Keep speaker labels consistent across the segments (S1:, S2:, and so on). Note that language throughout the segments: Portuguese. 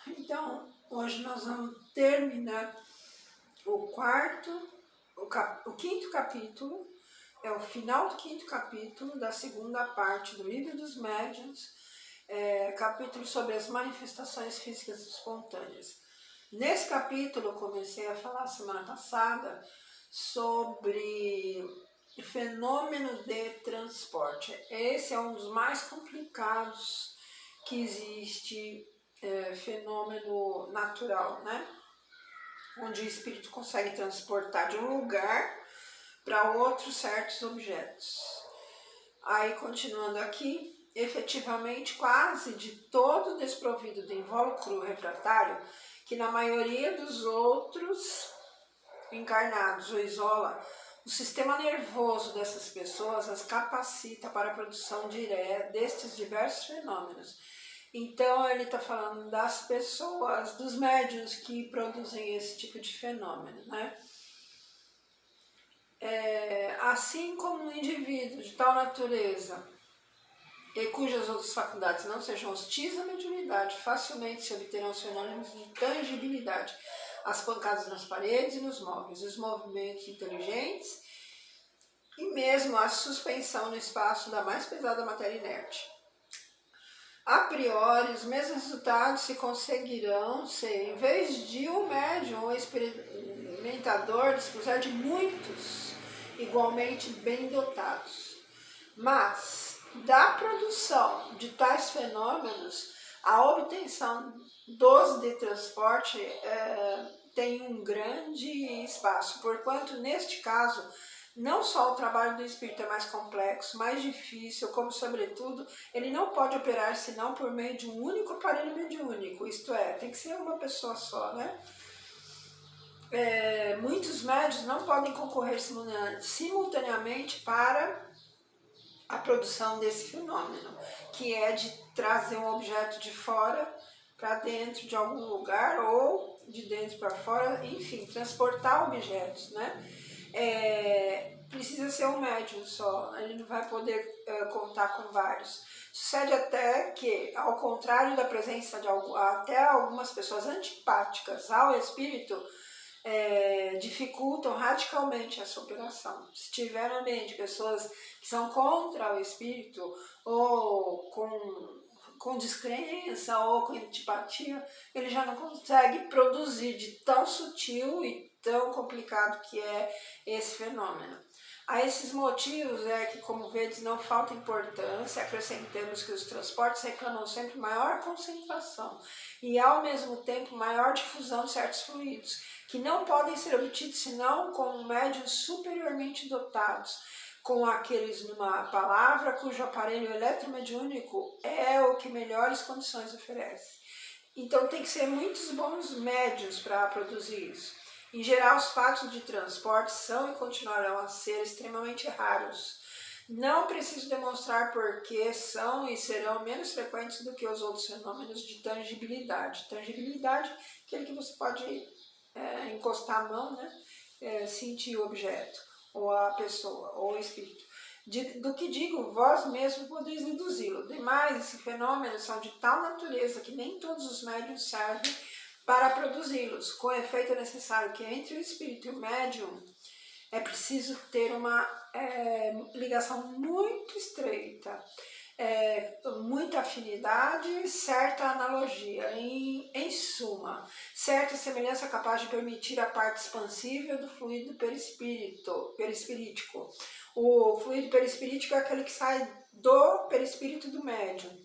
S1: Então, hoje nós vamos terminar o quinto capítulo, é o final do quinto capítulo da segunda parte do Livro dos Médiuns, capítulo sobre as manifestações físicas espontâneas. Nesse capítulo eu comecei a falar semana passada sobre o fenômeno de transporte. Esse é um dos mais complicados que existe, fenômeno natural, né? Onde o espírito consegue transportar de um lugar para outro certos objetos. Aí, continuando aqui, efetivamente, quase de todo desprovido do invólucro refratário, que na maioria dos outros encarnados o isola, o sistema nervoso dessas pessoas as capacita para a produção direta destes diversos fenômenos. Então, ele está falando das pessoas, dos médiuns que produzem esse tipo de fenômeno, né? Assim como um indivíduo de tal natureza e cujas outras faculdades não sejam hostis à mediunidade, facilmente se obterão os fenômenos de tangibilidade, as pancadas nas paredes e nos móveis, os movimentos inteligentes e mesmo a suspensão no espaço da mais pesada matéria inerte. A priori, os mesmos resultados se conseguirão se, em vez de um médium ou experimentador, dispuser de muitos igualmente bem dotados. Mas, da produção de tais fenômenos, a obtenção dos de transporte tem um grande espaço, porquanto, neste caso, não só o trabalho do espírito é mais complexo, mais difícil, como, sobretudo, ele não pode operar senão por meio de um único aparelho mediúnico, isto é, tem que ser uma pessoa só, né? Muitos médiuns não podem concorrer simultaneamente para a produção desse fenômeno, que é de trazer um objeto de fora para dentro de algum lugar ou de dentro para fora, enfim, transportar objetos, né? Precisa ser um médium só, ele não vai poder contar com vários. Sucede até que, ao contrário da presença de até algumas pessoas antipáticas ao espírito, dificultam radicalmente essa operação. Se tiver no ambiente pessoas que são contra o espírito ou com descrença ou com antipatia, ele já não consegue produzir de tão sutil e tão complicado que é esse fenômeno. A esses motivos que, como vedes, não falta importância, acrescentamos que os transportes reclamam sempre maior concentração e, ao mesmo tempo, maior difusão de certos fluidos, que não podem ser obtidos senão com médiuns superiormente dotados, com aqueles, numa palavra, cujo aparelho eletromediúnico é o que melhores condições oferece. Então tem que ser muitos bons médiuns para produzir isso. Em geral, os fatos de transporte são e continuarão a ser extremamente raros. Não preciso demonstrar por que são e serão menos frequentes do que os outros fenômenos de tangibilidade. Tangibilidade, aquele que você pode encostar a mão, né? Sentir o objeto, ou a pessoa, ou o espírito. Do que digo, vós mesmo podeis deduzi-lo. Demais, esses fenômenos são de tal natureza que nem todos os médiuns servem para produzi-los. Com efeito, é necessário que entre o espírito e o médium é preciso ter uma ligação muito estreita, muita afinidade, certa analogia, em suma, certa semelhança capaz de permitir a parte expansível do fluido perispirítico. O fluido perispirítico é aquele que sai do perispírito do médium.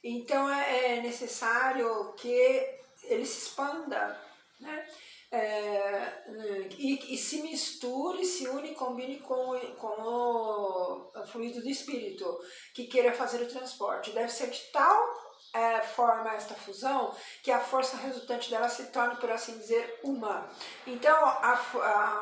S1: Então é necessário que ele se expanda, né? E se misture, se une e combine com o fluido do espírito que queira fazer o transporte. Deve ser de tal forma esta fusão que a força resultante dela se torne, por assim dizer, uma. Então,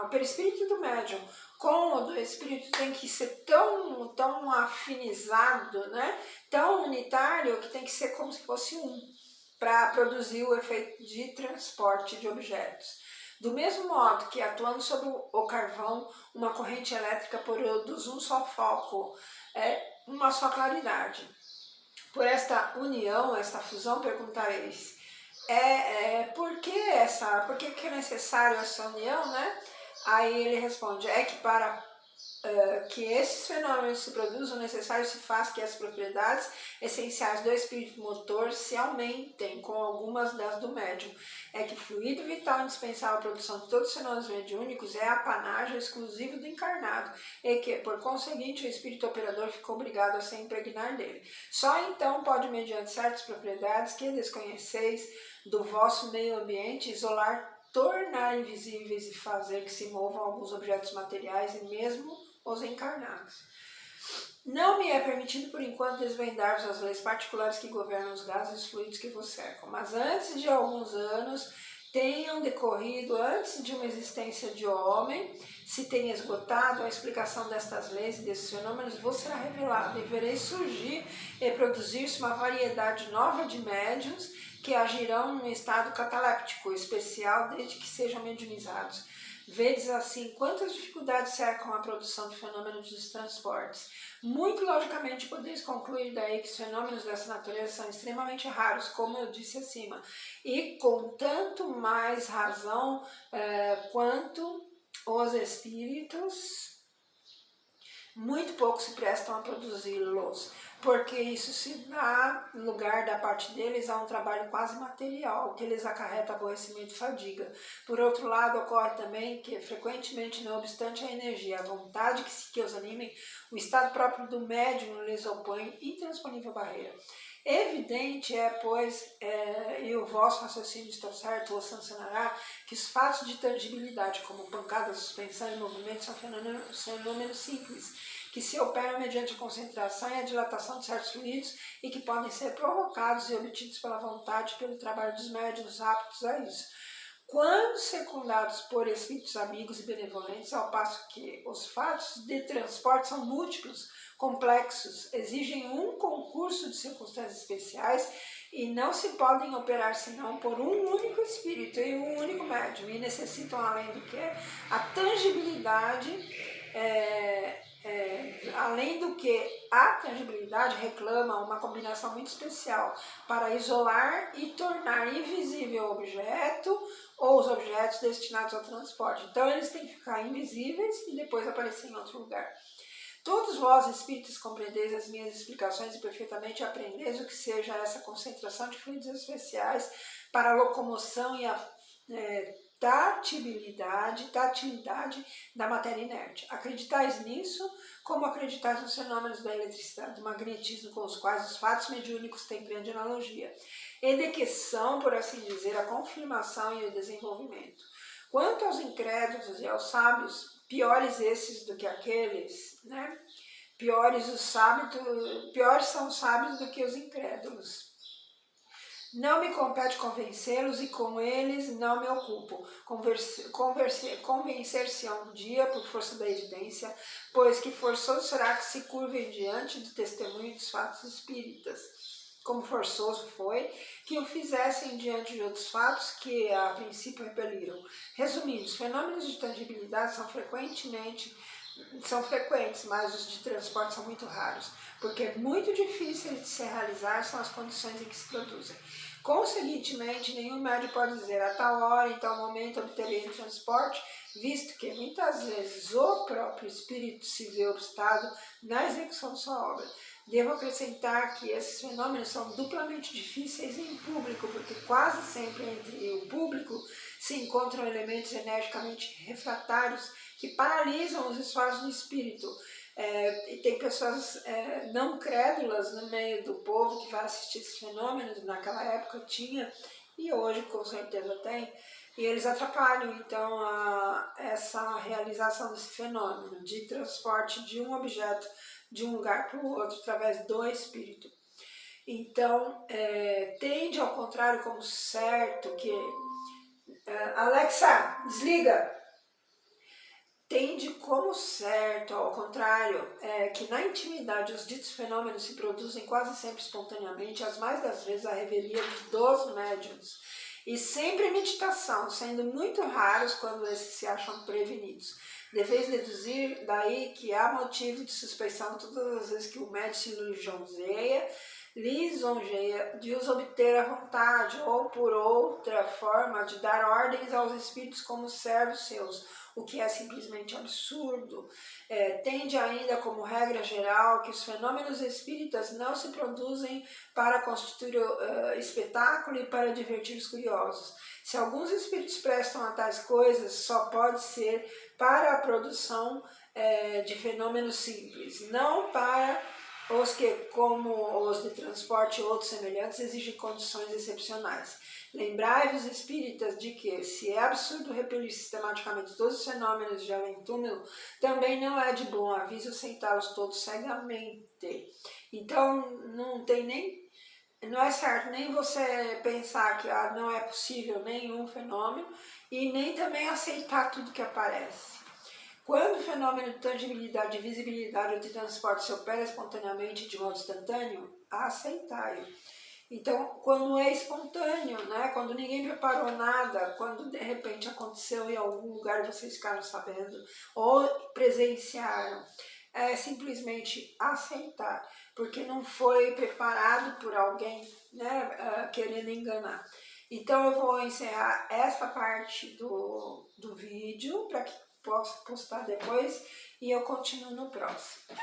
S1: o perispírito do médium com o do espírito tem que ser tão afinizado, né? Tão unitário, que tem que ser como se fosse um, para produzir o efeito de transporte de objetos. Do mesmo modo que, atuando sobre o carvão, uma corrente elétrica produz um só foco, uma só claridade. Por esta união, esta fusão, perguntareis, Por que é necessário essa união, né? Aí ele responde, é que para que esses fenômenos se produzam, necessário se faz que as propriedades essenciais do espírito motor se aumentem com algumas das do médium. É que fluido vital indispensável à produção de todos os fenômenos mediúnicos é apanágio exclusivo do encarnado e que, por conseguinte, o espírito operador fica obrigado a se impregnar dele. Só então pode, mediante certas propriedades que desconheceis do vosso meio ambiente, isolar, tornar invisíveis e fazer que se movam alguns objetos materiais e mesmo os encarnados. Não me é permitido, por enquanto, desvendar-vos as leis particulares que governam os gases e os fluidos que vos cercam, mas antes de alguns anos tenham decorrido, antes de uma existência de homem, se tenha esgotado a explicação destas leis e desses fenômenos, vos será revelado e vereis surgir e produzir-se uma variedade nova de médiuns que agirão num estado cataléptico especial desde que sejam mediunizados. Vedes assim quantas dificuldades cercam a produção de fenômenos dos transportes. Muito logicamente podeis concluir daí que os fenômenos dessa natureza são extremamente raros, como eu disse acima, e com tanto mais razão quanto os espíritos muito pouco se prestam a produzi-los, porque isso se dá lugar da parte deles a um trabalho quase material, que lhes acarreta aborrecimento e fadiga. Por outro lado, ocorre também que, frequentemente, não obstante a energia, a vontade que os animem, o estado próprio do médium lhes opõe intransponível barreira. Evidente é, pois, e o vosso raciocínio está certo, ou sancionará, que os fatos de tangibilidade, como pancada, suspensão e movimento, são fenômenos simples, que se operam mediante a concentração e a dilatação de certos fluidos e que podem ser provocados e obtidos pela vontade e pelo trabalho dos médiuns aptos a isso. Quando secundados por espíritos amigos e benevolentes, ao passo que os fatos de transporte são múltiplos, complexos, exigem um concurso de circunstâncias especiais e não se podem operar senão por um único espírito e um único médium, e necessitam, além do que, a tangibilidade, reclama uma combinação muito especial para isolar e tornar invisível o objeto ou os objetos destinados ao transporte. Então eles têm que ficar invisíveis e depois aparecer em outro lugar. Todos vós, espíritos, compreendeis as minhas explicações e perfeitamente aprendeis o que seja essa concentração de fluidos especiais para a locomoção e a tatilidade da matéria inerte. Acreditais nisso, como acreditais nos fenômenos da eletricidade, do magnetismo, com os quais os fatos mediúnicos têm grande analogia, e de que são, por assim dizer, a confirmação e o desenvolvimento. Quanto aos incrédulos e aos sábios, piores esses do que aqueles, né? Piores são os sábios do que os incrédulos. Não me compete convencê-los e com eles não me ocupo. Convencer-se-ão um dia por força da evidência, pois que forçoso será que se curvem diante do testemunho dos fatos espíritas. Como forçoso foi que o fizessem diante de outros fatos que a princípio repeliram. Resumindo, os fenômenos de tangibilidade são frequentes, mas os de transporte são muito raros, porque muito difíceis de se realizar são as condições em que se produzem. Conseguintemente, nenhum médium pode dizer a tal hora, em tal momento, obterei o transporte, visto que muitas vezes o próprio espírito se vê obstado na execução de sua obra. Devo acrescentar que esses fenômenos são duplamente difíceis em público, porque quase sempre entre o público se encontram elementos energicamente refratários que paralisam os esforços do espírito. E tem pessoas não crédulas no meio do povo que vai assistir esses fenômenos, naquela época tinha, e hoje com certeza tem, e eles atrapalham então essa realização desse fenômeno de transporte de um objeto de um lugar para o outro através do espírito. Então, tende ao contrário como certo que... Alexa, desliga! Tende como certo, ao contrário, que na intimidade os ditos fenômenos se produzem quase sempre espontaneamente, as mais das vezes a revelia dos médiuns, e sempre em meditação, sendo muito raros quando esses se acham prevenidos. Deveis deduzir daí que há motivo de suspeição todas as vezes que o médium se lisonjeia lisonjeia de os obter à vontade, ou por outra forma de dar ordens aos espíritos como servos seus, o que é simplesmente absurdo. Tende ainda como regra geral que os fenômenos espíritas não se produzem para constituir espetáculo e para divertir os curiosos. Se alguns espíritos prestam a tais coisas, só pode ser para a produção de fenômenos simples, não para os que, como os de transporte e outros semelhantes, exigem condições excepcionais. Lembrai-vos, espíritas, de que, se é absurdo repelir sistematicamente todos os fenômenos de além-túmulo, também não é de bom aviso aceitá-los todos cegamente. Então, não é certo nem você pensar que não é possível nenhum fenômeno e nem também aceitar tudo que aparece. Quando o fenômeno de tangibilidade, de visibilidade ou de transporte se opera espontaneamente de modo instantâneo, aceitai-o. Então, quando é espontâneo, né? Quando ninguém preparou nada, quando de repente aconteceu em algum lugar e vocês ficaram sabendo ou presenciaram, é simplesmente aceitar, porque não foi preparado por alguém, né, querendo enganar. Então eu vou encerrar essa parte do vídeo para que possa postar depois e eu continuo no próximo.